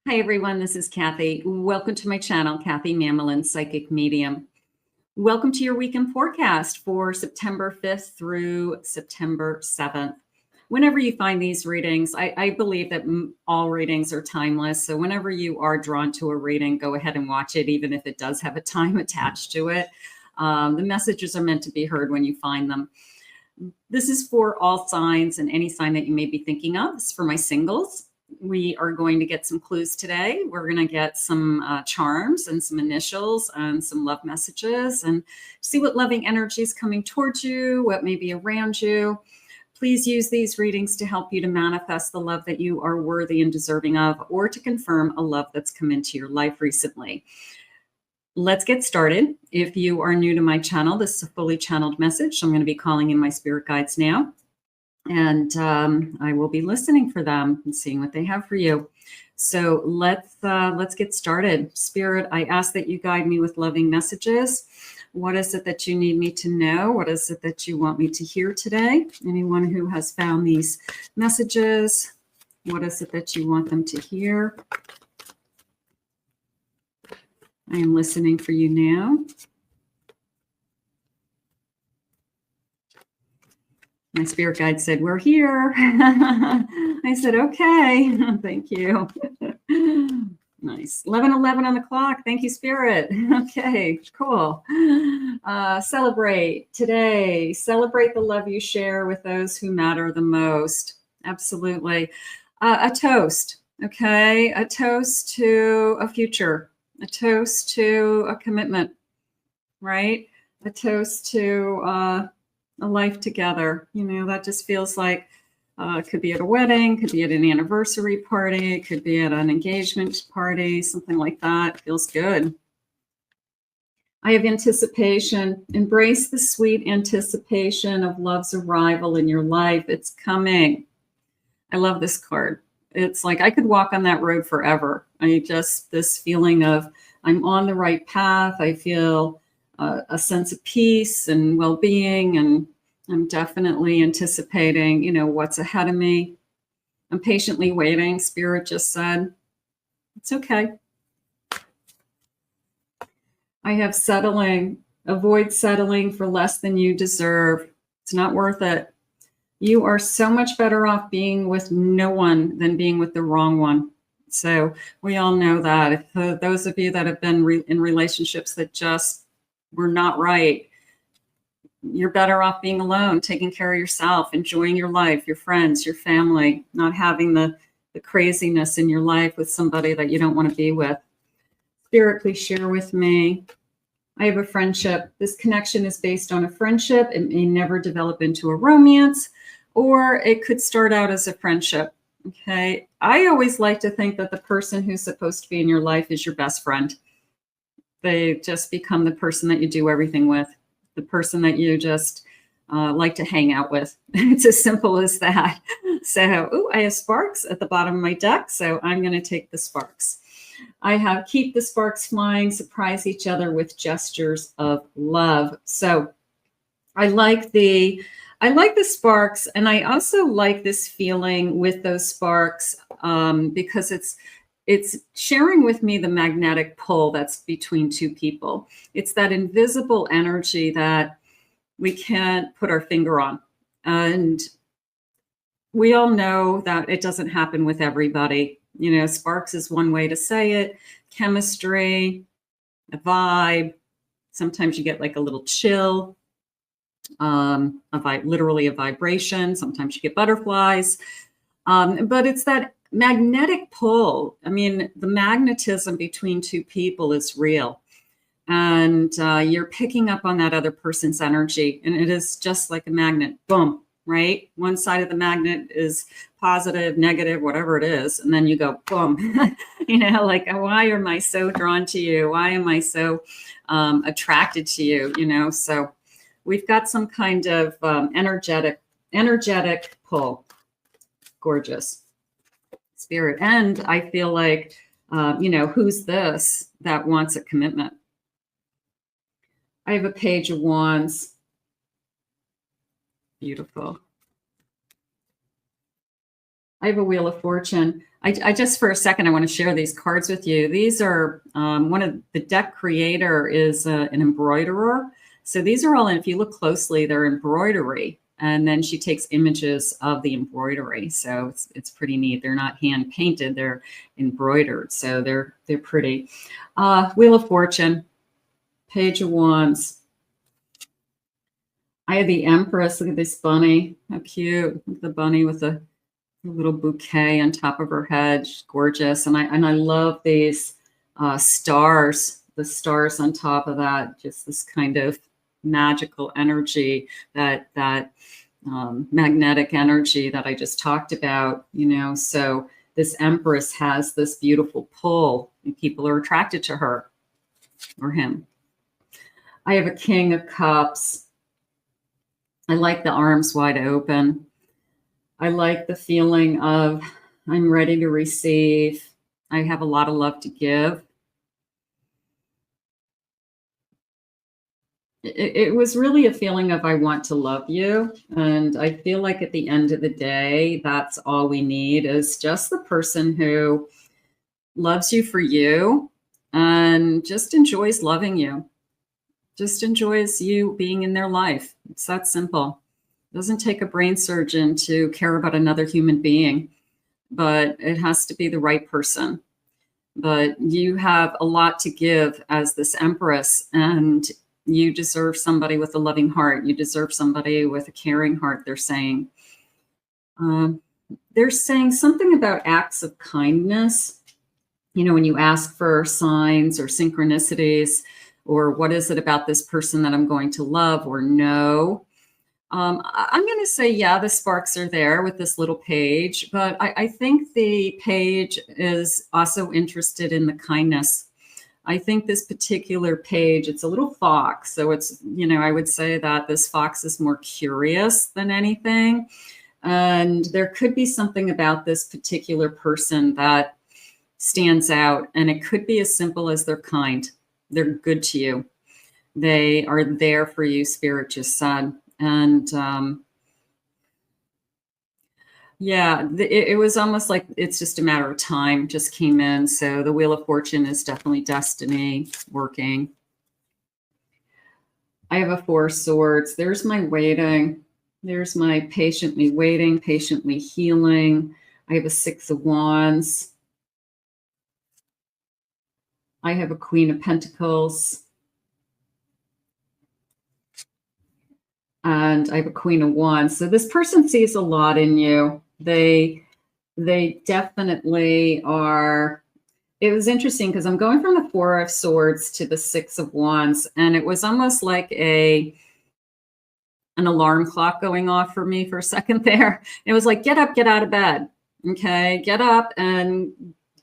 Hi everyone, this is Kathy. Welcome to my channel, Kathy Mamelin, Psychic Medium. Welcome to your weekend forecast for September 5th through September 7th. Whenever you find these readings, I believe that all readings are timeless. So whenever you are drawn to a reading, go ahead and watch it, even if it does have a time attached to it. The messages are meant to be heard when you find them. This is for all signs and any sign that you may be thinking of. This is for my singles. We are going to get some clues today. We're going to get some charms and some initials and some love messages and see what loving energy is coming towards you, what may be around you. Please use these readings to help you to manifest the love that you are worthy and deserving of, or to confirm a love that's come into your life recently. Let's get started. If you are new to my channel, this is a fully channeled message. So I'm going to be calling in my spirit guides now. And I will be listening for them and seeing what they have for you. So let's get started. Spirit, I ask that you guide me with loving messages. What is it that you need me to know? What is it that you want me to hear today? Anyone who has found these messages, what is it that you want them to hear? I am listening for you now. My spirit guide said, we're here. I said, okay, thank you. Nice. 11:11 on the clock. Thank you, Spirit. Okay, cool. Celebrate today. Celebrate the love you share with those who matter the most. Absolutely. A toast, okay? A toast to a future. A toast to a commitment, right? A toast to a life together. You know, that just feels like it could be at a wedding, could be at an anniversary party, could be at an engagement party, something like that. Feels good. I have anticipation. Embrace the sweet anticipation of love's arrival in your life. It's coming. I love this card. It's like I could walk on that road forever. This feeling of I'm on the right path. I feel a sense of peace and well-being, and I'm definitely anticipating, you know, what's ahead of me. I'm patiently waiting. Spirit just said, it's okay. I have settling. Avoid settling for less than you deserve. It's not worth it. You are so much better off being with no one than being with the wrong one. So we all know that. If those of you that have been in relationships that just were not right, you're better off being alone, taking care of yourself, enjoying your life, your friends, your family, not having the craziness in your life with somebody that you don't want to be with. Spirit, please share with me. I have a friendship. This connection is based on a friendship. It may never develop into a romance, or it could start out as a friendship. Okay. I always like to think that the person who's supposed to be in your life is your best friend. They just become the person that you do everything with, the person that you just like to hang out with. It's as simple as that. So, ooh, I have sparks at the bottom of my deck, so I'm going to take the sparks. I have keep the sparks flying, surprise each other with gestures of love. So I like the sparks, and I also like this feeling with those sparks because it's sharing with me the magnetic pull that's between two people. It's that invisible energy that we can't put our finger on. And we all know that it doesn't happen with everybody. You know, sparks is one way to say it. Chemistry, a vibe. Sometimes you get like a little chill, literally a vibration. Sometimes you get butterflies. But it's that magnetic pull. I mean, the magnetism between two people is real. And you're picking up on that other person's energy. And it is just like a magnet. Boom. Right? One side of the magnet is positive, negative, whatever it is. And then you go, boom, you know, like, why am I so drawn to you? Why am I so attracted to you? You know, so we've got some kind of energetic pull. Gorgeous. Spirit. And I feel like, you know, who's this that wants a commitment? I have a page of wands. Beautiful. I have a Wheel of Fortune. I just, for a second, I want to share these cards with you. These are, one of the deck creator is an embroiderer. So these are all, if you look closely, they're embroidery. And then she takes images of the embroidery. So it's pretty neat. They're not hand painted, they're embroidered. So they're pretty. Wheel of Fortune, Page of Wands. I have the Empress. Look at this bunny. How cute. Look at the bunny with a little bouquet on top of her head. She's gorgeous. And I love these stars, the stars on top of that, just this kind of magical energy, that magnetic energy that I just talked about, you know. So this Empress has this beautiful pull and people are attracted to her or him. I have a King of Cups. I like the arms wide open. I like the feeling of I'm ready to receive. I have a lot of love to give. It was really a feeling of I want to love you. And I feel like at the end of the day, that's all we need is just the person who loves you for you and just enjoys loving you. Just enjoys you being in their life. It's that simple. It doesn't take a brain surgeon to care about another human being, but it has to be the right person. But you have a lot to give as this Empress, and you deserve somebody with a loving heart. You deserve somebody with a caring heart, they're saying. They're saying something about acts of kindness. You know, when you ask for signs or synchronicities, or what is it about this person that I'm going to love or know? I'm going to say, yeah, the sparks are there with this little page, but I think the page is also interested in the kindness. I think this particular page, it's a little fox. So it's, you know, I would say that this fox is more curious than anything. And there could be something about this particular person that stands out. And it could be as simple as they're kind. They're good to you. They are there for you, Spirit just said. And yeah, it was almost like it's just a matter of time, just came in. So the Wheel of Fortune is definitely destiny working. I have a Four of Swords. There's my waiting. There's my patiently waiting, patiently healing. I have a Six of Wands. I have a Queen of Pentacles. And I have a Queen of Wands. So this person sees a lot in you. They definitely are. It was interesting because I'm going from the Four of Swords to the Six of Wands, and it was almost like an alarm clock going off for me for a second there. It was like, get up, get out of bed. Okay, get up and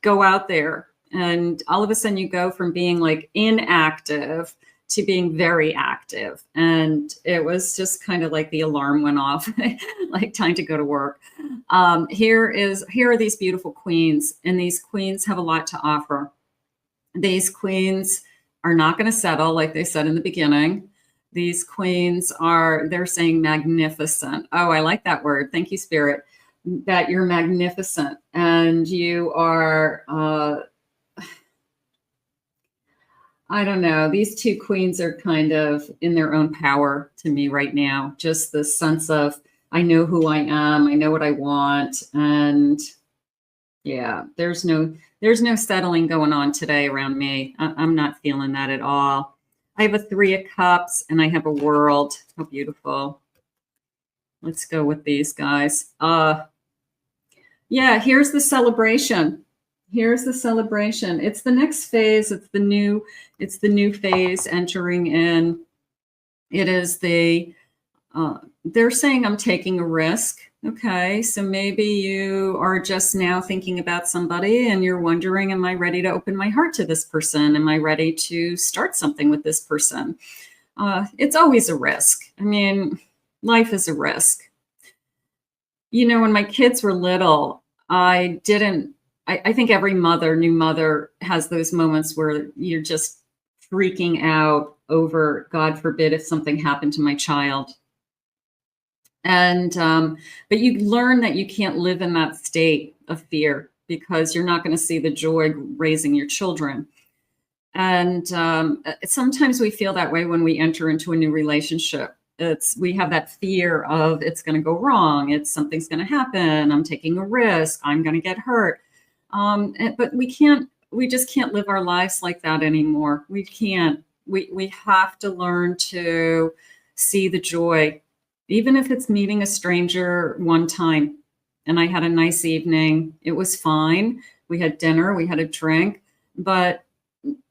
go out there. And all of a sudden you go from being like inactive to being very active. And it was just kind of like the alarm went off, like time to go to work. Here are these beautiful queens, and these queens have a lot to offer. These queens are not going to settle, like they said in the beginning. These queens they're saying magnificent. Oh, I like that word. Thank you, Spirit, that you're magnificent and you are, I don't know. These two queens are kind of in their own power to me right now. Just the sense of, I know who I am. I know what I want. And yeah, there's no settling going on today around me. I'm not feeling that at all. I have a Three of Cups and I have a World. How beautiful. Let's go with these guys. Yeah, here's the celebration. Here's the celebration. It's the next phase. It's the new phase entering in. It is they're saying I'm taking a risk. Okay, so maybe you are just now thinking about somebody and you're wondering, am I ready to open my heart to this person? Am I ready to start something with this person? It's always a risk. I mean, life is a risk. You know, when my kids were little, I think every new mother has those moments where you're just freaking out over, God forbid, if something happened to my child. And, but you learn that you can't live in that state of fear because you're not going to see the joy raising your children. And sometimes we feel that way when we enter into a new relationship. We have that fear of it's going to go wrong. Something's going to happen. I'm taking a risk. I'm going to get hurt. But we just can't live our lives like that anymore. We can't. We have to learn to see the joy, even if it's meeting a stranger one time. And I had a nice evening. It was fine. We had dinner, we had a drink, but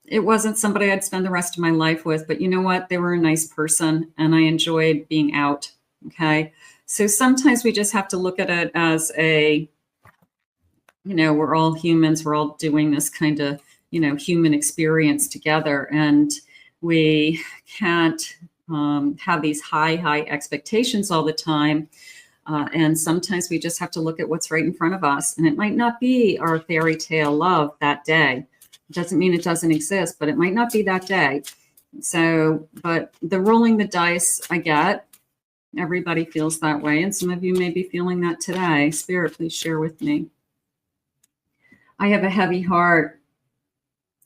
it wasn't somebody I'd spend the rest of my life with. But you know what? They were a nice person and I enjoyed being out. Okay. So sometimes we just have to look at it as we're all humans. We're all doing this kind of, human experience together. And we can't have these high expectations all the time. And sometimes we just have to look at what's right in front of us. And it might not be our fairy tale love that day. It doesn't mean it doesn't exist, but it might not be that day. So, but the rolling the dice, I get. Everybody feels that way. And some of you may be feeling that today. Spirit, please share with me. I have a heavy heart.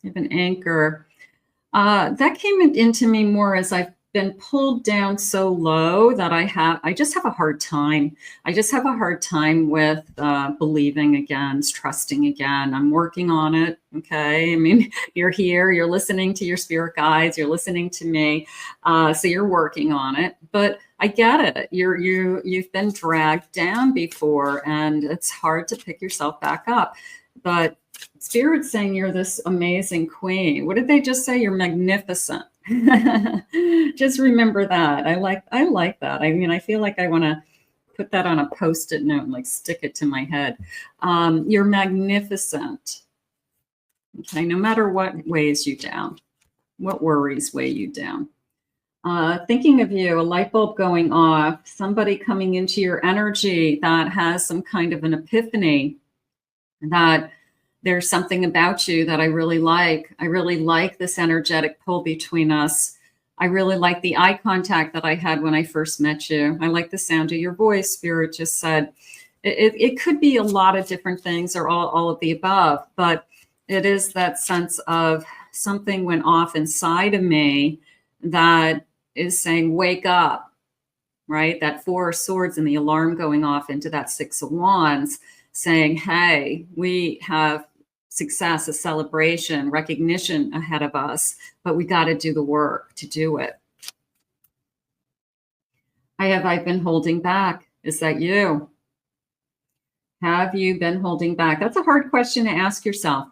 I have an anchor. That came into me more as I've been pulled down so low that I just have a hard time. I just have a hard time with believing again, trusting again. I'm working on it. Okay. I mean, you're here, you're listening to your spirit guides, you're listening to me. So you're working on it, but I get it. You've been dragged down before and it's hard to pick yourself back up, but Spirit's saying you're this amazing queen. What did they just say? You're magnificent. Just remember that. I like that. I mean, I feel like I want to put that on a Post-it note and like stick it to my head. You're magnificent. Okay, no matter what weighs you down, what worries weigh you down. Thinking of you, a light bulb going off, somebody coming into your energy that has some kind of an epiphany that there's something about you that I really like. I really like this energetic pull between us. I really like the eye contact that I had when I first met you. I like the sound of your voice, Spirit just said. It could be a lot of different things or all of the above, but it is that sense of something went off inside of me that is saying, wake up, right? That Four of Swords and the alarm going off into that Six of Wands saying, hey, we have success, a celebration, recognition ahead of us, but we got to do the work to do it. I've been holding back. Is that you? Have you been holding back? That's a hard question to ask yourself.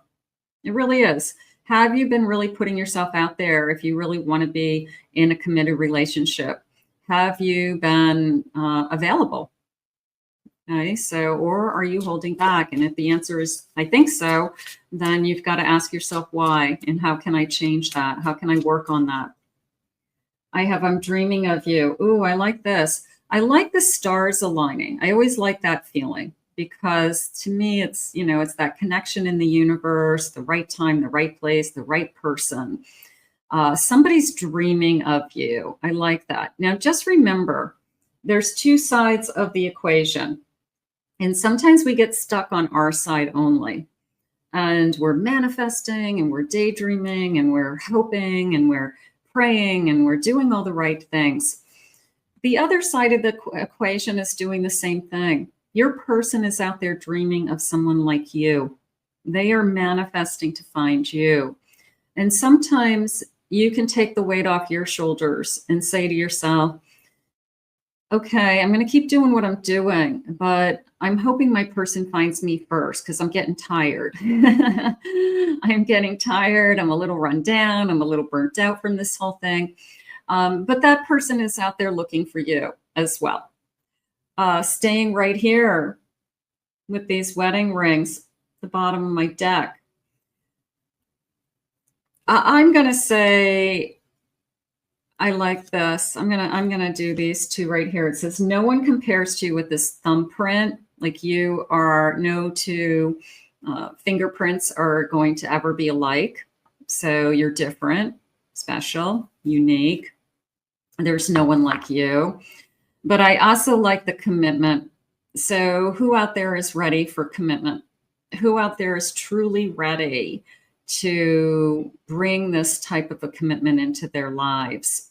It really is. Have you been really putting yourself out there if you really want to be in a committed relationship? Have you been available? Okay, so, or are you holding back? And if the answer is, I think so, then you've got to ask yourself why and how can I change that? How can I work on that? I'm dreaming of you. Ooh, I like this. I like the stars aligning. I always like that feeling because to me, it's, it's that connection in the universe, the right time, the right place, the right person. Somebody's dreaming of you. I like that. Now, just remember, there's two sides of the equation. And sometimes we get stuck on our side only. And we're manifesting and we're daydreaming and we're hoping and we're praying and we're doing all the right things. The other side of the equation is doing the same thing. Your person is out there dreaming of someone like you. They are manifesting to find you. And sometimes you can take the weight off your shoulders and say to yourself, okay, I'm going to keep doing what I'm doing, but I'm hoping my person finds me first because I'm getting tired. I'm getting tired. I'm a little run down. I'm a little burnt out from this whole thing. But that person is out there looking for you as well. Staying right here with these wedding rings at the bottom of my deck. I'm going to say, I like this. I'm gonna do these two right here. It says, no one compares to you with this thumbprint. Like you are, no two fingerprints are going to ever be alike. So you're different, special, unique. There's no one like you. But I also like the commitment. So who out there is ready for commitment? Who out there is truly ready to bring this type of a commitment into their lives?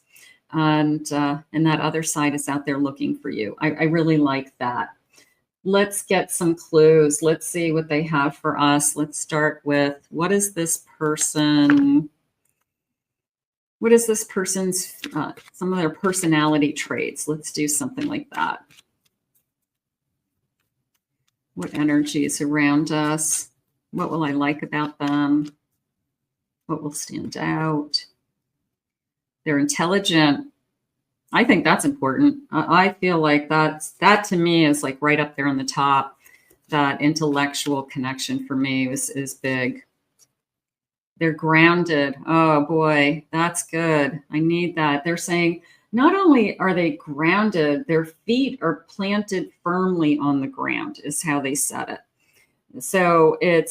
And that other side is out there looking for you. I really like that. Let's get some clues. Let's see what they have for us. Let's start with, what is this person? What is this person's, some of their personality traits? Let's do something like that. What energy is around us? What will I like about them? What will stand out? They're intelligent. I think that's important. I feel like that to me is like right up there on the top. That intellectual connection for me is big. They're grounded. Oh boy, that's good. I need that. They're saying not only are they grounded, their feet are planted firmly on the ground is how they said it. So I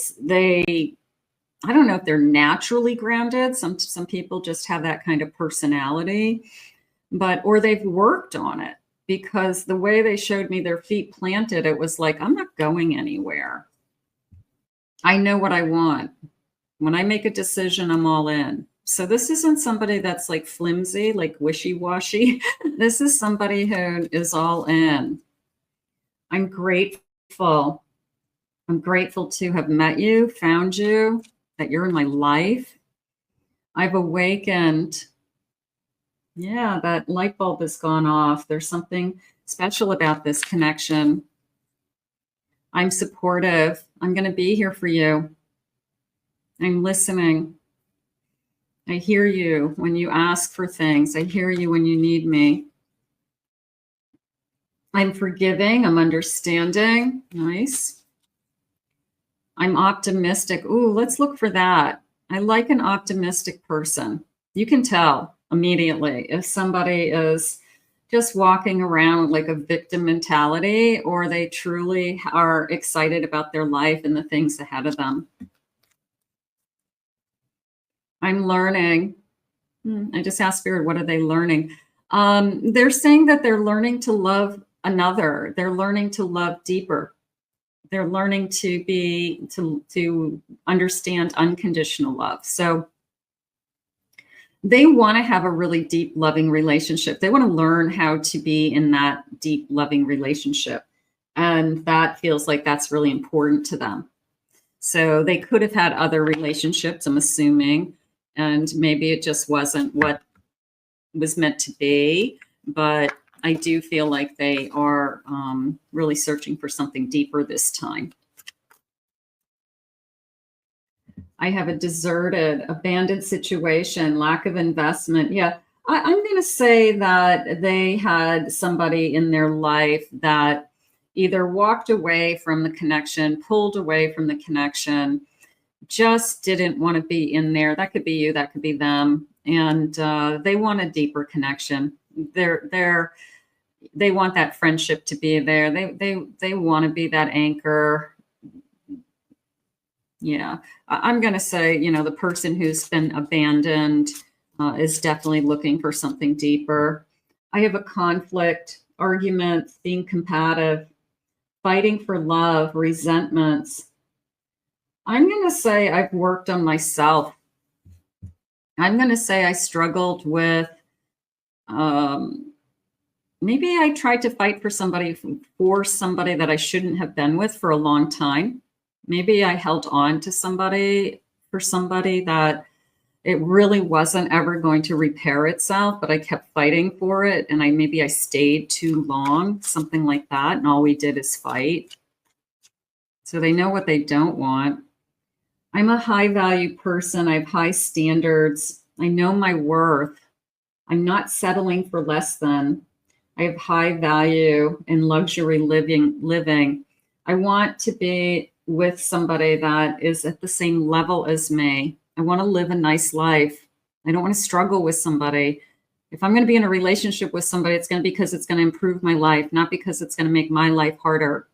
don't know if they're naturally grounded. Some people just have that kind of personality, or they've worked on it, because the way they showed me their feet planted, it was like, I'm not going anywhere. I know what I want. When I make a decision, I'm all in. So this isn't somebody that's like flimsy, like wishy-washy. This is somebody who is all in. I'm grateful. I'm grateful to have met you, found you, that you're in my life. I've awakened. Yeah, that light bulb has gone off. There's something special about this connection. I'm supportive. I'm going to be here for you. I'm listening. I hear you when you ask for things. I hear you when you need me. I'm forgiving. I'm understanding. Nice. I'm optimistic. Ooh, let's look for that. I like an optimistic person. You can tell immediately if somebody is just walking around with like a victim mentality, or they truly are excited about their life and the things ahead of them. I'm learning. I just asked Spirit, what are they learning? They're saying that they're learning to love another. They're learning to love deeper. They're learning to understand unconditional love. So they want to have a really deep, loving relationship. They want to learn how to be in that deep, loving relationship. And that feels like that's really important to them. So they could have had other relationships, I'm assuming, and maybe it just wasn't what was meant to be. But I do feel like they are really searching for something deeper this time. I have a deserted, abandoned situation, lack of investment. Yeah, I'm going to say that they had somebody in their life that either walked away from the connection, pulled away from the connection, just didn't want to be in there. That could be you, that could be them. And they want a deeper connection. They want that friendship to be there. They want to be that anchor. Yeah, I'm going to say, the person who's been abandoned is definitely looking for something deeper. I have a conflict, arguments, being combative, fighting for love, resentments. I'm going to say I've worked on myself. I'm going to say I struggled with, maybe I tried to fight for somebody that I shouldn't have been with for a long time. Maybe I held on to somebody that it really wasn't ever going to repair itself, but I kept fighting for it. And maybe I stayed too long, something like that. And all we did is fight. So they know what they don't want. I'm a high value person. I have high standards. I know my worth. I'm not settling for less than. I have high value in luxury living. I want to be with somebody that is at the same level as me. I want to live a nice life. I don't want to struggle with somebody. If I'm going to be in a relationship with somebody, it's going to be because it's going to improve my life, not because it's going to make my life harder.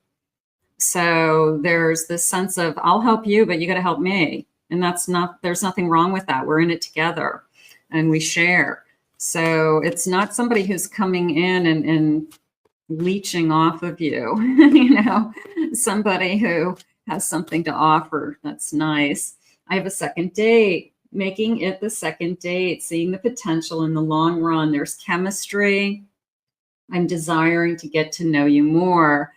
So there's this sense of, I'll help you, but you got to help me. And there's nothing wrong with that. We're in it together and we share. So it's not somebody who's coming in and leeching off of you, you know, somebody who has something to offer. That's nice. I have a second date, making it the second date, seeing the potential in the long run. There's chemistry. I'm desiring to get to know you more.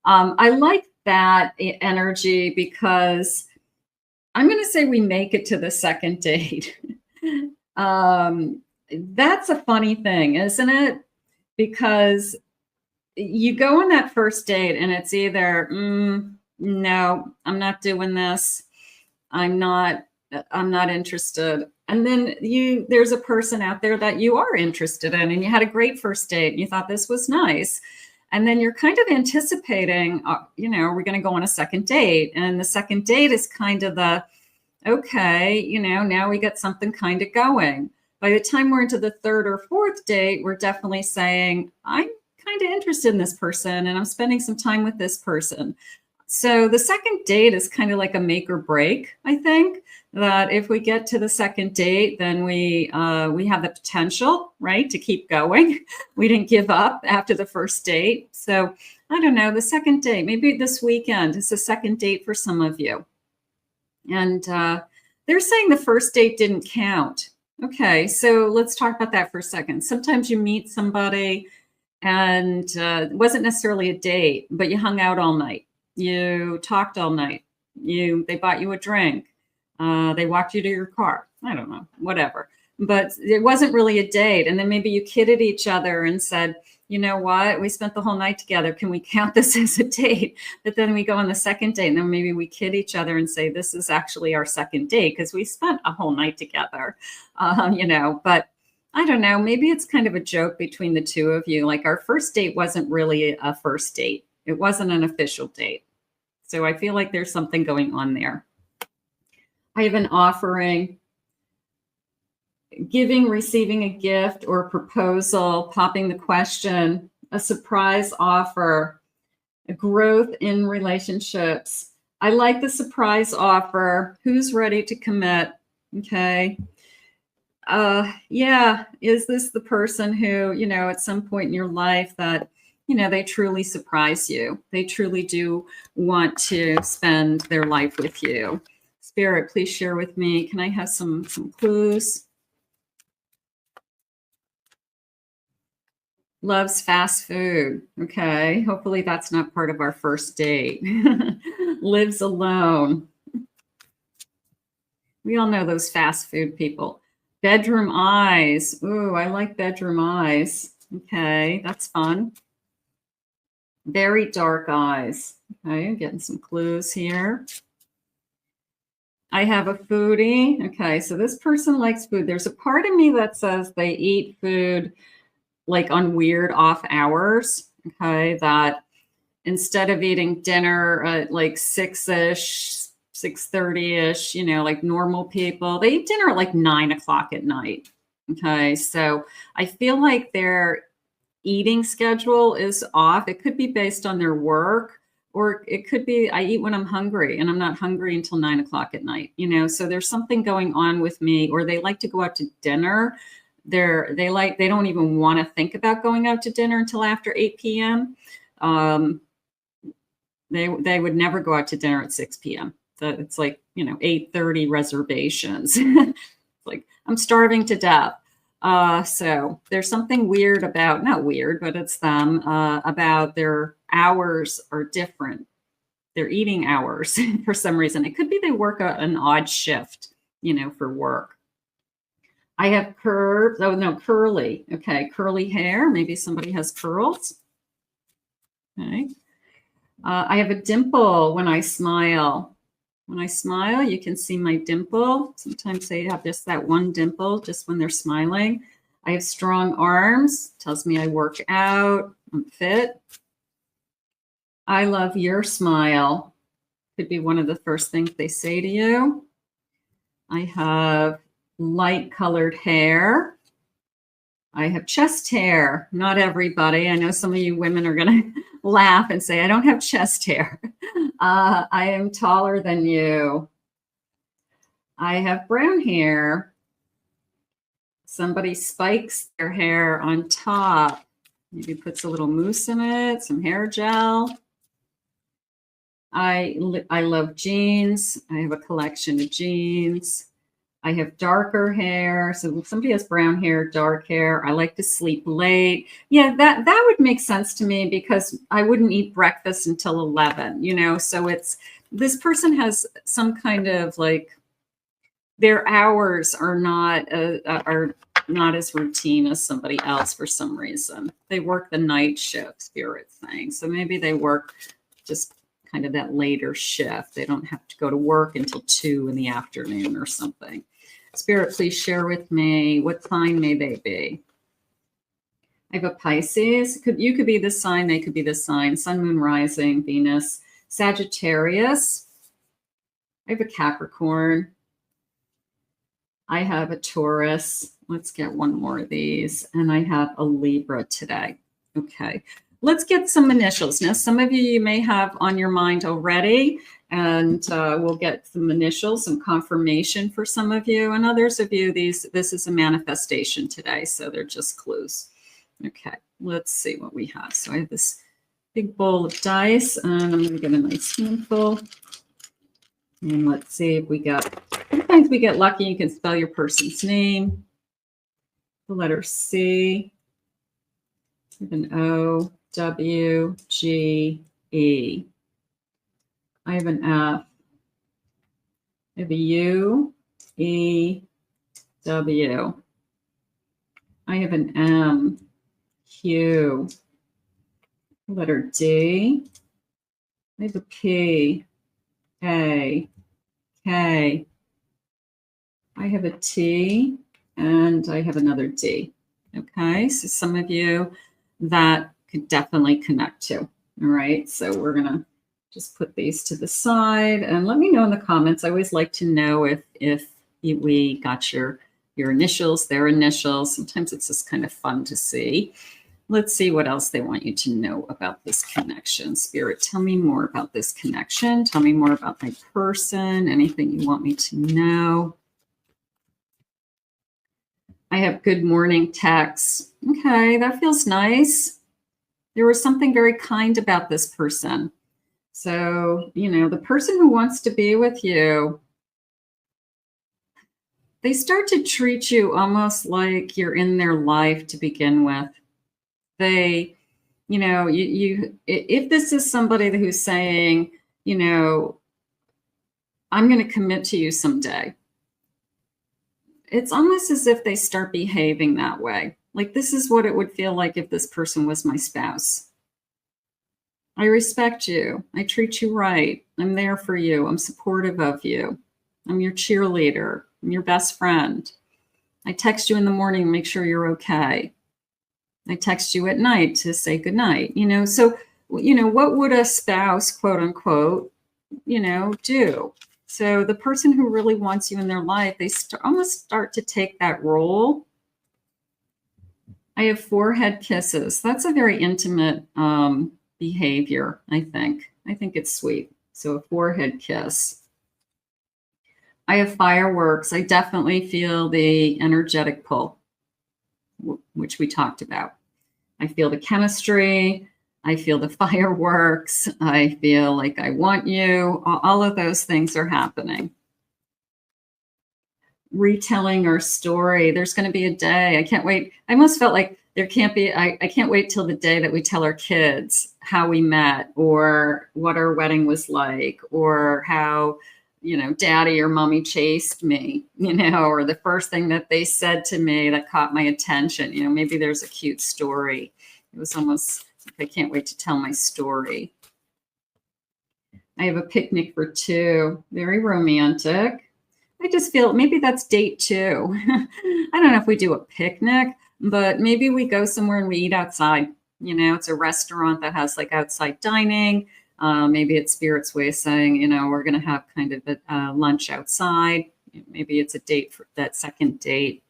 I like that energy because I'm going to say we make it to the second date. That's a funny thing, isn't it? Because you go on that first date and it's either, no, I'm not doing this. I'm not interested. And then there's a person out there that you are interested in, and you had a great first date and you thought this was nice. And then you're kind of anticipating, you know, are we going to go on a second date? And the second date is kind of the, okay, you know, now we get something kind of going. By the time we're into the third or fourth date, we're definitely saying, I'm kind of interested in this person and I'm spending some time with this person. So the second date is kind of like a make or break. I think that if we get to the second date, then we have the potential, right, to keep going. We didn't give up after the first date. So I don't know, the second date, maybe this weekend is a second date for some of you. And they're saying the first date didn't count. Okay, so let's talk about that for a second. Sometimes you meet somebody and it wasn't necessarily a date, but you hung out all night. You talked all night. They bought you a drink. They walked you to your car. I don't know, whatever. But it wasn't really a date. And then maybe you kidded each other and said, you know what, we spent the whole night together. Can we count this as a date? But then we go on the second date and then maybe we kid each other and say, this is actually our second date because we spent a whole night together, you know, but I don't know, maybe it's kind of a joke between the two of you. Like our first date wasn't really a first date. It wasn't an official date. So I feel like there's something going on there. I have an offering, giving, receiving a gift or proposal, popping the question, a surprise offer, a growth in relationships. I like the surprise offer. Who's ready to commit? Okay. Yeah. Is this the person who, you know, at some point in your life that, you know, they truly surprise you. They truly do want to spend their life with you. Spirit, please share with me. Can I have some clues? Loves fast food. Okay. Hopefully that's not part of our first date. Lives alone. We all know those fast food people. Bedroom eyes. Ooh, I like bedroom eyes. Okay, that's fun. Very dark eyes. Okay, I'm getting some clues here. I have a foodie. Okay, so this person likes food. There's a part of me that says they eat food like on weird off hours. Okay, that instead of eating dinner at like 6-ish, 6:30-ish, you know, like normal people, they eat dinner at like 9 o'clock at night. Okay, so I feel like their eating schedule is off. It could be based on their work, or it could be I eat when I'm hungry and I'm not hungry until 9 o'clock at night, you know, so there's something going on with me. Or they like to go out to dinner. They don't even want to think about going out to dinner until after 8 p.m. They would never go out to dinner at 6 p.m. So it's like, you know, 8:30 reservations. It's like, I'm starving to death. So there's something weird about, not weird, but it's them, about their hours are different. Their eating hours for some reason. It could be they work an odd shift, you know, for work. I have curves. Oh, no, curly. Okay, curly hair. Maybe somebody has curls. Okay. I have a dimple when I smile. When I smile, you can see my dimple. Sometimes they have just that one dimple just when they're smiling. I have strong arms. Tells me I work out. I'm fit. I love your smile. Could be one of the first things they say to you. I have light colored hair. I have chest hair. Not everybody. I know some of you women are going to laugh and say, I don't have chest hair. I am taller than you. I have brown hair. Somebody spikes their hair on top. Maybe puts a little mousse in it, some hair gel. I love jeans. I have a collection of jeans. I have darker hair. So somebody has brown hair, dark hair. I like to sleep late. Yeah, that would make sense to me because I wouldn't eat breakfast until 11, you know? So this person has some kind of like, their hours are not as routine as somebody else for some reason. They work the night shift, Spirit's saying. So maybe they work just kind of that later shift. They don't have to go to work until 2 in the afternoon or something. Spirit, please share with me, what sign may they be? I have a Pisces. You could be this sign, they could be this sign. Sun, Moon, Rising, Venus. Sagittarius. I have a Capricorn. I have a Taurus. Let's get one more of these. And I have a Libra today. Okay. Let's get some initials. Now, some of you may have on your mind already, and we'll get some initials and confirmation for some of you. And others of you, this is a manifestation today, so they're just clues. Okay, let's see what we have. So I have this big bowl of dice, and I'm going to get a nice handful. And let's see if we get, sometimes we get lucky. You can spell your person's name. The letter C. I have an O, W, G, E. I have an F. I have a U, E, W. I have an M, Q. Letter D. I have a P, A, K. I have a T, and I have another D. Okay, so some of you that could definitely connect to. All right, so we're going to just put these to the side and let me know in the comments. I always like to know if we got your initials, their initials. Sometimes it's just kind of fun to see. Let's see what else they want you to know about this connection. Spirit, tell me more about this connection. Tell me more about my person, anything you want me to know. I have good morning texts. Okay, that feels nice. There was something very kind about this person. So, you know, the person who wants to be with you, they start to treat you almost like you're in their life to begin with. They, you know, if this is somebody who's saying, you know, I'm going to commit to you someday, it's almost as if they start behaving that way. Like, this is what it would feel like if this person was my spouse. I respect you. I treat you right. I'm there for you. I'm supportive of you. I'm your cheerleader. I'm your best friend. I text you in the morning and make sure you're okay. I text you at night to say goodnight. You know, so, you know, what would a spouse, quote unquote, you know, do? So the person who really wants you in their life, they almost start to take that role. I have forehead kisses. That's a very intimate behavior, I think. I think it's sweet. So a forehead kiss. I have fireworks. I definitely feel the energetic pull, which we talked about. I feel the chemistry. I feel the fireworks. I feel like I want you. All of those things are happening. Retelling our story. There's going to be a day. I can't wait. I almost felt like there can't be, I can't wait till the day that we tell our kids how we met or what our wedding was like or how, you know, daddy or mommy chased me, you know, or the first thing that they said to me that caught my attention. You know, maybe there's a cute story. It was almost, I can't wait to tell my story. I have a picnic for two. Very romantic. I just feel maybe that's date 2. I don't know if we do a picnic, but maybe we go somewhere and we eat outside. You know, it's a restaurant that has like outside dining. Maybe it's Spirit's way of saying, you know, we're going to have kind of a lunch outside. Maybe it's a date for that second date.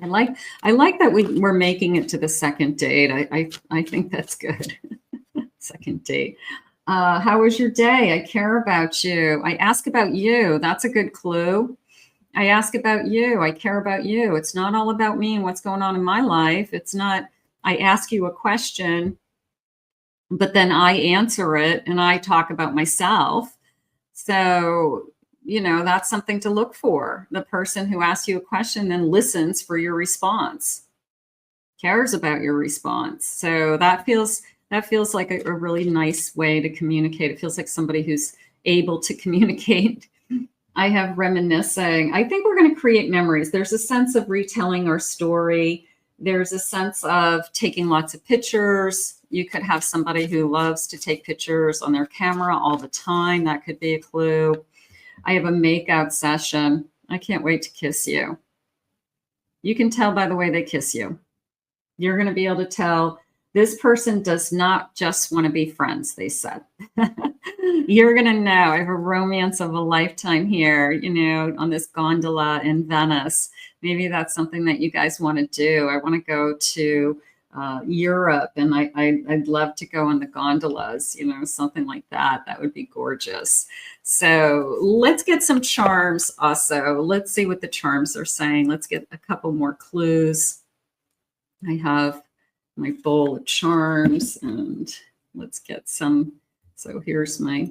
I like that we're making it to the second date. I think that's good. Second date. How was your day? I care about you. I ask about you. That's a good clue. I ask about you. I care about you. It's not all about me and what's going on in my life. It's not, I ask you a question, but then I answer it and I talk about myself. So, you know, that's something to look for. The person who asks you a question then listens for your response, cares about your response. So that feels like a really nice way to communicate. It feels like somebody who's able to communicate. I have reminiscing. I think we're going to create memories. There's a sense of retelling our story. There's a sense of taking lots of pictures. You could have somebody who loves to take pictures on their camera all the time. That could be a clue. I have a makeout session. I can't wait to kiss you. You can tell by the way they kiss you. You're going to be able to tell this person does not just want to be friends, they said. You're going to know I have a romance of a lifetime here, you know, on this gondola in Venice. Maybe that's something that you guys want to do. I want to go to Europe, and I'd love to go on the gondolas, you know, something like that. That would be gorgeous. So let's get some charms also. Let's see what the charms are saying. Let's get a couple more clues. I have my bowl of charms, and let's get some. So here's my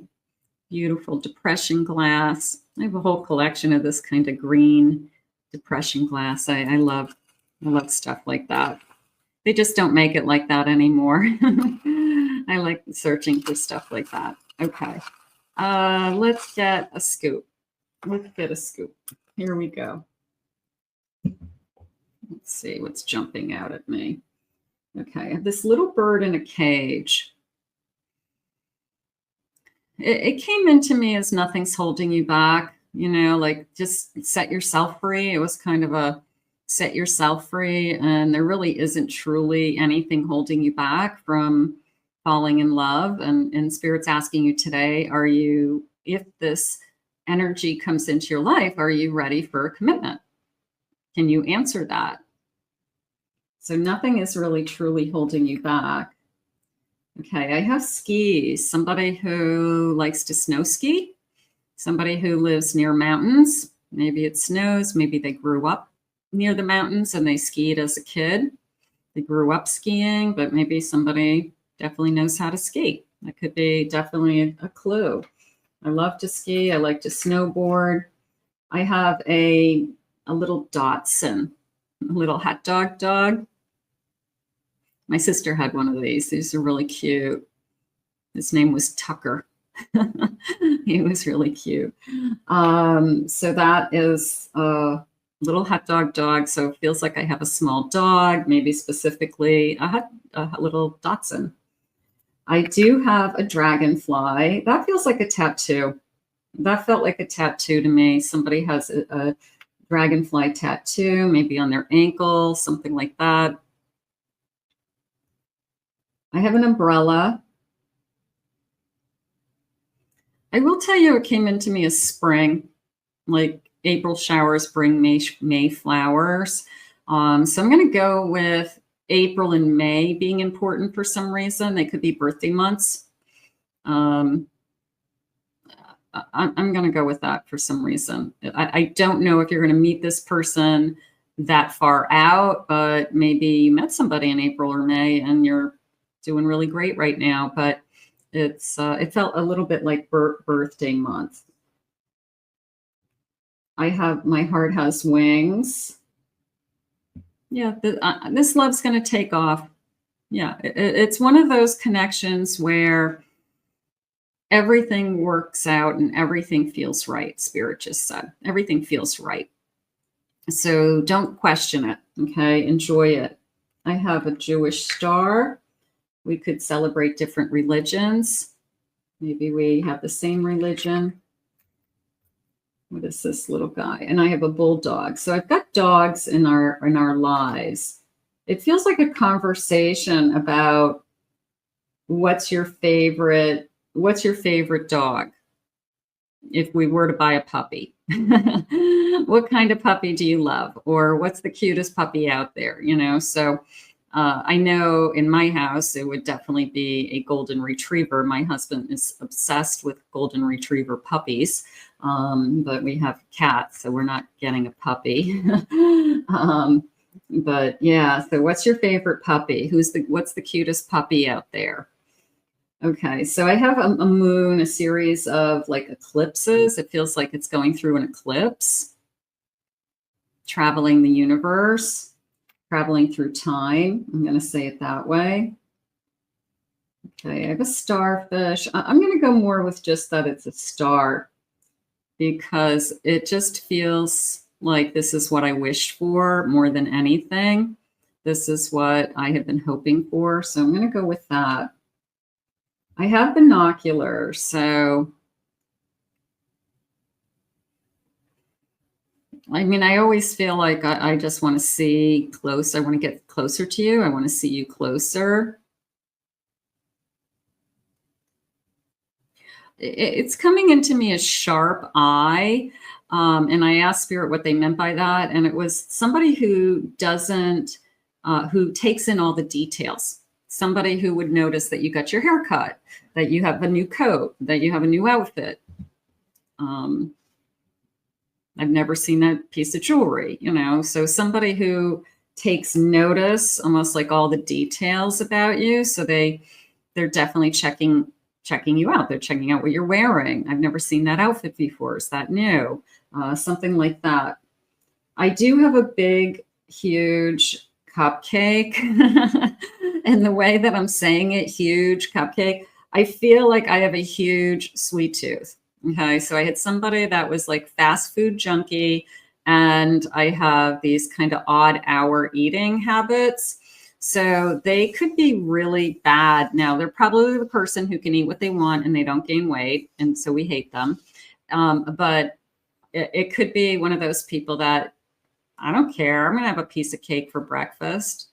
beautiful depression glass. I have a whole collection of this kind of green depression glass. I love stuff like that. They just don't make it like that anymore. I like searching for stuff like that. Okay. Let's get a scoop. Let's get a scoop. Here we go. Let's see what's jumping out at me. Okay, I have this little bird in a cage. It came into me as nothing's holding you back, you know, like just set yourself free. It was kind of a set yourself free, and there really isn't truly anything holding you back from falling in love. And Spirit's asking you today, are you, if this energy comes into your life, are you ready for a commitment? Can you answer that? So nothing is really truly holding you back. Okay, I have skis. Somebody who likes to snow ski. Somebody who lives near mountains. Maybe it snows. Maybe they grew up near the mountains and they skied as a kid. They grew up skiing, but maybe somebody definitely knows how to ski. That could be definitely a clue. I love to ski. I like to snowboard. I have a little Dachshund, a little hot dog. My sister had one of these. These are really cute. His name was Tucker. He was really cute. So that is a little hot dog. So it feels like I have a small dog, maybe specifically a little Dachshund. I do have a dragonfly. That feels like a tattoo. That felt like a tattoo to me. Somebody has a dragonfly tattoo, maybe on their ankle, something like that. I have an umbrella. I will tell you, it came into me as spring, like April showers bring May flowers. So I'm going to go with April and May being important for some reason. They could be birthday months. I'm going to go with that for some reason. I don't know if you're going to meet this person that far out, but maybe you met somebody in April or May and you're doing really great right now. But it felt a little bit like birthday month. I have my heart has wings. Yeah, this love's going to take off. Yeah, it's one of those connections where everything works out and everything feels right. Spirit just said everything feels right. So don't question it. Okay, enjoy it. I have a Jewish star. We could celebrate different religions. Maybe we have the same religion. What is this little guy? And I have a bulldog. So I've got dogs in our lives. It feels like a conversation about what's your favorite dog? If we were to buy a puppy, what kind of puppy do you love? Or what's the cutest puppy out there? You know, so I know in my house, it would definitely be a golden retriever. My husband is obsessed with golden retriever puppies, but we have cats, so we're not getting a puppy. But yeah, so what's your favorite puppy? What's the cutest puppy out there? Okay, so I have a moon, a series of like eclipses. It feels like it's going through an eclipse, traveling the universe, traveling through time. I'm going to say it that way. Okay, I have a starfish. I'm going to go more with just that it's a star, because it just feels like this is what I wished for more than anything. This is what I have been hoping for. So I'm going to go with that. I have binoculars, so I mean, I always feel like I just want to see close. I want to get closer to you. I want to see you closer. It's coming into me as sharp eye. And I asked Spirit what they meant by that. And it was somebody who doesn't, who takes in all the details. Somebody who would notice that you got your hair cut, that you have a new coat, that you have a new outfit. I've never seen that piece of jewelry, you know. So somebody who takes notice, almost like all the details about you. So they're definitely checking you out. They're checking out what you're wearing. I've never seen that outfit before. Is that new? Something like that. I do have a big, huge cupcake. And the way that I'm saying it, huge cupcake, I feel like I have a huge sweet tooth. Okay, so I had somebody that was like fast food junkie, and I have these kind of odd hour eating habits. So they could be really bad. Now, they're probably the person who can eat what they want and they don't gain weight, and so we hate them. But it could be one of those people that, I don't care, I'm going to have a piece of cake for breakfast.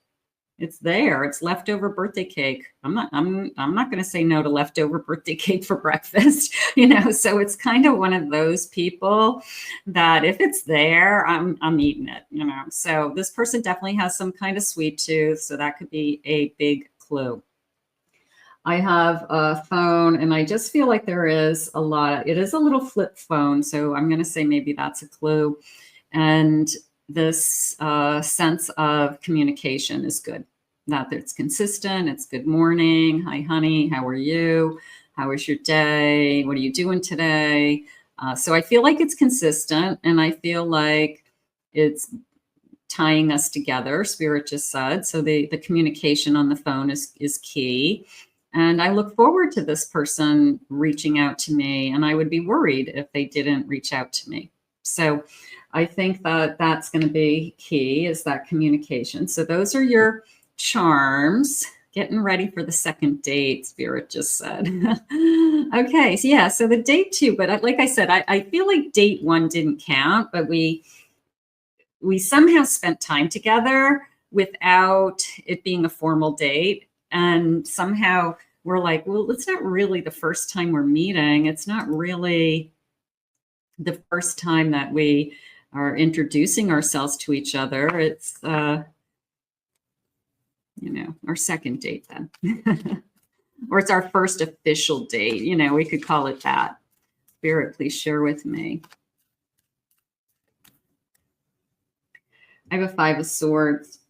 It's there. It's leftover birthday cake. I'm not going to say no to leftover birthday cake for breakfast, you know. So it's kind of one of those people that if it's there, I'm eating it, you know. So this person definitely has some kind of sweet tooth. So that could be a big clue. I have a phone, and I just feel like there is a lot. It is a little flip phone. So I'm going to say maybe that's a clue. And this sense of communication is good. That it's consistent. It's good morning. Hi, honey. How are you? How was your day? What are you doing today? So I feel like it's consistent, and I feel like it's tying us together. Spirit just said. So the communication on the phone is key. And I look forward to this person reaching out to me, and I would be worried if they didn't reach out to me. So I think that that's going to be key, is that communication. So those are your charms. Getting ready for the second date, Spirit just said. Okay, so yeah, so the date 2, but like I said, I feel like date 1 didn't count, but we somehow spent time together without it being a formal date. And somehow we're like, well, it's not really the first time we're meeting. It's not really the first time that we are introducing ourselves to each other. It's, you know, our second date then. Or it's our first official date. You know, we could call it that. Spirit, please share with me. I have a 5 of Swords.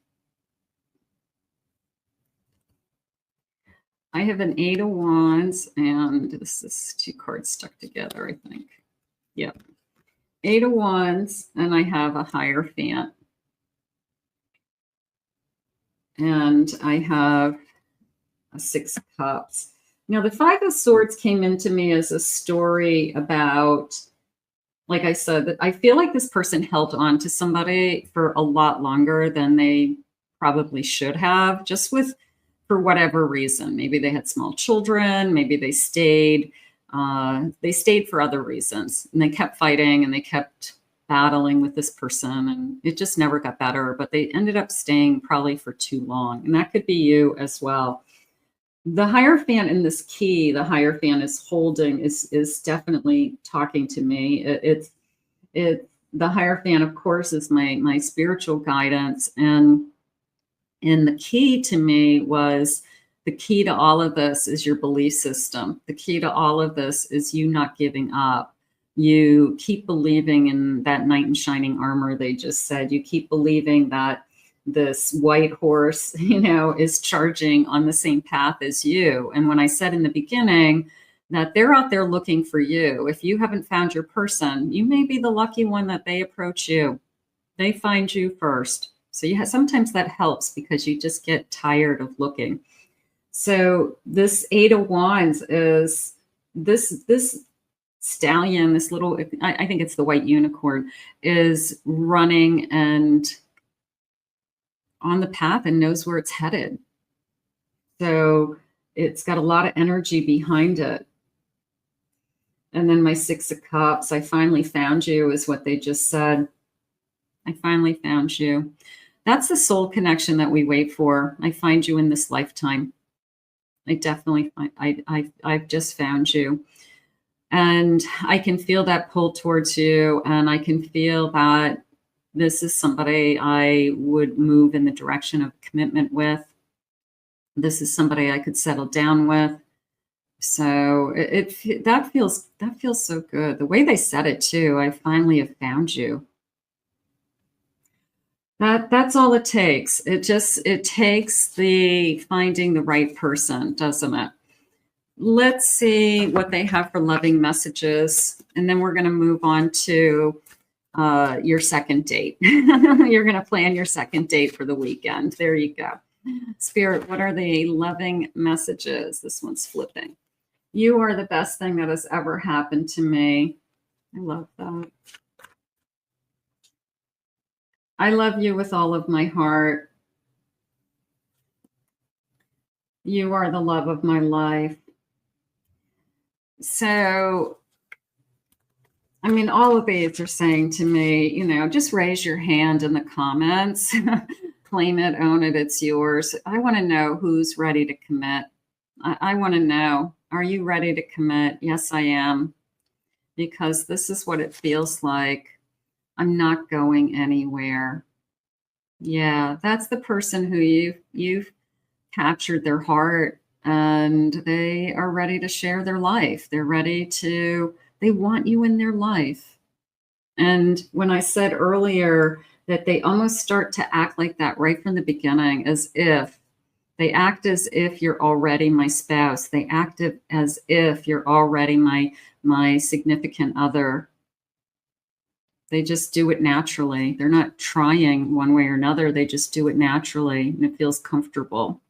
I have an 8 of Wands, and this is 2 cards stuck together, I think. Yep. 8 of Wands, and I have a Hierophant. And I have a 6 of Cups. Now, the 5 of Swords came into me as a story about, like I said, that I feel like this person held on to somebody for a lot longer than they probably should have, just for whatever reason. Maybe they had small children, maybe they stayed for other reasons, and they kept fighting and they kept battling with this person, and it just never got better, but they ended up staying probably for too long. And that could be you as well. The Hierophant in this key, the Hierophant is holding, is definitely talking to me. The Hierophant, of course, is my spiritual guidance. And the key to me was, the key to all of this is your belief system. The key to all of this is you not giving up. You keep believing in that knight in shining armor they just said. You keep believing that this white horse, you know, is charging on the same path as you. And when I said in the beginning that they're out there looking for you, if you haven't found your person, you may be the lucky one that they approach you. They find you first. So you have, sometimes that helps because you just get tired of looking. So this Eight of Wands is this stallion, this little, I think it's the white unicorn, is running and on the path and knows where it's headed. So it's got a lot of energy behind it. And then my Six of Cups, I finally found you, is what they just said. I finally found you. That's the soul connection that we wait for. I find you in this lifetime. I definitely find, I've just found you. And I can feel that pull towards you. And I can feel that this is somebody I would move in the direction of commitment with. This is somebody I could settle down with. So that feels so good. The way they said it too, I finally have found you. That's all it takes. It takes the finding the right person, doesn't it? Let's see what they have for loving messages. And then we're going to move on to your second date. You're going to plan your second date for the weekend. There you go. Spirit, what are the loving messages? This one's flipping. You are the best thing that has ever happened to me. I love that. I love you with all of my heart. You are the love of my life. So, I mean, all of these are saying to me, you know, just raise your hand in the comments. Claim it, own it, it's yours. I want to know who's ready to commit. I want to know, are you ready to commit? Yes, I am. Because this is what it feels like. I'm not going anywhere. Yeah, that's the person who you've captured their heart, and they are ready to share their life. They want you in their life. And when I said earlier that they almost start to act like that right from the beginning, as if they act as if you're already my spouse. They act as if you're already my significant other. They just do it naturally. They're not trying one way or another. They just do it naturally, and it feels comfortable.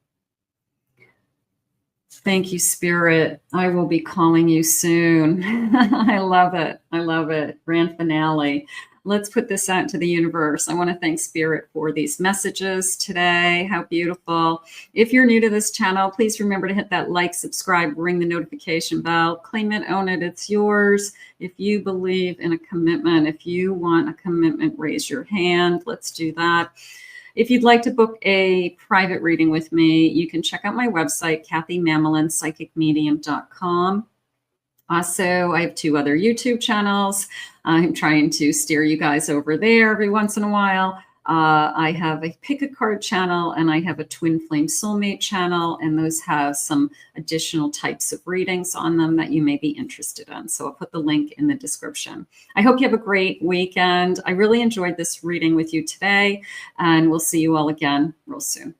Thank you, Spirit. I will be calling you soon. I love it. I love it. Grand finale. Let's put this out to the universe. I want to thank Spirit for these messages today. How beautiful. If you're new to this channel, please remember to hit that like, subscribe, ring the notification bell, claim it, own it, it's yours. If you believe in a commitment, if you want a commitment, raise your hand. Let's do that. If you'd like to book a private reading with me, you can check out my website, kathymamolin.psychicmedium.com. Also, I have 2 other YouTube channels. I'm trying to steer you guys over there every once in a while. I have a Pick a Card channel, and I have a Twin Flame Soulmate channel, and those have some additional types of readings on them that you may be interested in. So I'll put the link in the description. I hope you have a great weekend. I really enjoyed this reading with you today, and we'll see you all again real soon.